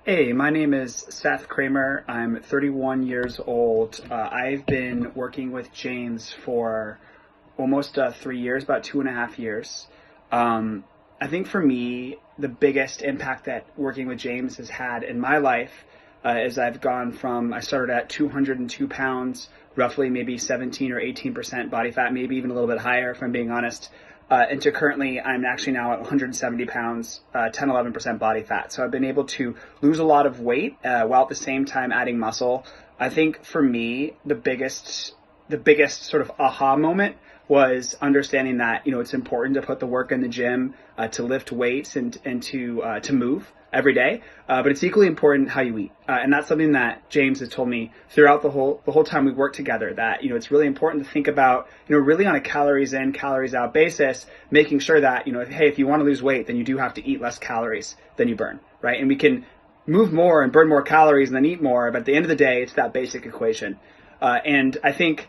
Hey, my name is Seth Kramer. I'm 31 years old. I've been working with James for almost 3 years, about 2.5 years. I think for me, the biggest impact that working with James has had in my life is I've gone from, I started at 202 pounds, roughly maybe 17 or 18% body fat, maybe even a little bit higher if I'm being honest. And currently I'm actually now at 170 pounds, 10, 11% body fat. So I've been able to lose a lot of weight while at the same time adding muscle. I think for me, the biggest sort of aha moment was understanding that, it's important to put the work in the gym, to lift weights and to move every day. But it's equally important how you eat. And that's something that James has told me throughout the whole time we worked together, that, it's really important to think about, really on a calories in, calories out basis, making sure that, hey, if you want to lose weight, then you do have to eat less calories than you burn, right? And we can move more and burn more calories and then eat more. But at the end of the day, it's that basic equation. And I think,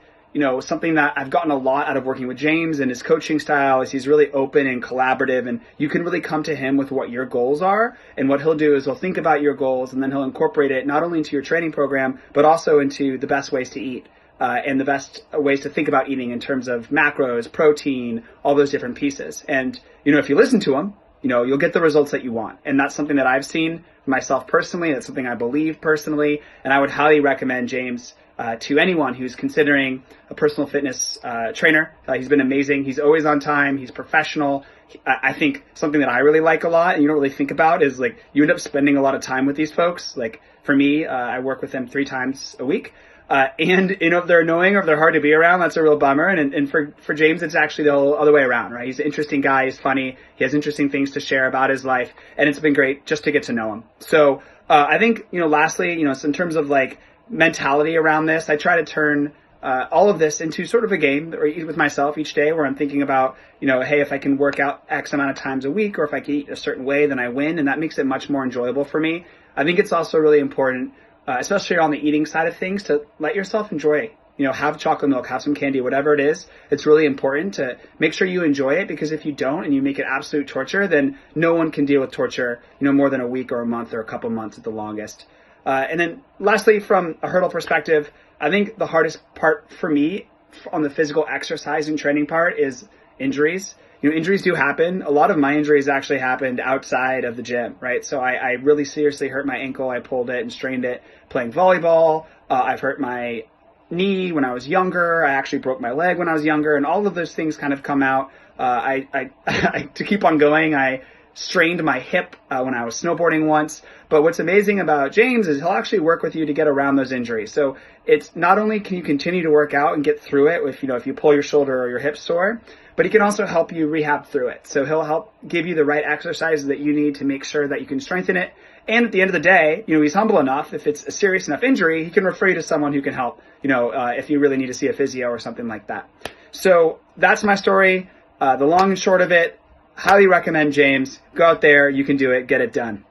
something that I've gotten a lot out of working with James and his coaching style is he's really open and collaborative, and you can really come to him with what your goals are. And what he'll do is he'll think about your goals and then he'll incorporate it not only into your training program, but also into the best ways to eat, and the best ways to think about eating in terms of macros, protein, all those different pieces. And, if you listen to him, you'll get the results that you want. And that's something that I've seen myself personally. That's something I believe personally. And I would highly recommend James to anyone who's considering a personal fitness trainer. He's been amazing. He's always on time. He's professional. I think something that I really like a lot and you don't really think about is like you end up spending a lot of time with these folks. Like for me, I work with them 3 times a week. And if they're annoying or if they're hard to be around, that's a real bummer. And for James, it's actually the other way around, right? He's an interesting guy. He's funny. He has interesting things to share about his life. And it's been great just to get to know him. So I think, lastly, so in terms of like mentality around this, I try to turn all of this into sort of a game with myself each day where I'm thinking about, hey, if I can work out X amount of times a week or if I can eat a certain way, then I win. And that makes it much more enjoyable for me. I think it's also really important, especially on the eating side of things, to let yourself enjoy, have chocolate milk, have some candy, whatever it is. It's really important to make sure you enjoy it, because if you don't and you make it absolute torture, then no one can deal with torture, more than a week or a month or a couple months at the longest. And then lastly, from a hurdle perspective, I think the hardest part for me on the physical exercise and training part is injuries. Injuries do happen. A lot of my injuries actually happened outside of the gym, right? So I really seriously hurt my ankle. I pulled it and strained it playing volleyball. I've hurt my knee when I was younger. I actually broke my leg when I was younger, and all of those things kind of come out. To keep on going, I strained my hip when I was snowboarding once. But what's amazing about James is he'll actually work with you to get around those injuries. So it's not only can you continue to work out and get through it if you pull your shoulder or your hip sore, but he can also help you rehab through it. So he'll help give you the right exercises that you need to make sure that you can strengthen it. And at the end of the day, he's humble enough. If it's a serious enough injury, he can refer you to someone who can help, if you really need to see a physio or something like that. So that's my story. The long and short of it, highly recommend James. Go out there. You can do it. Get it done.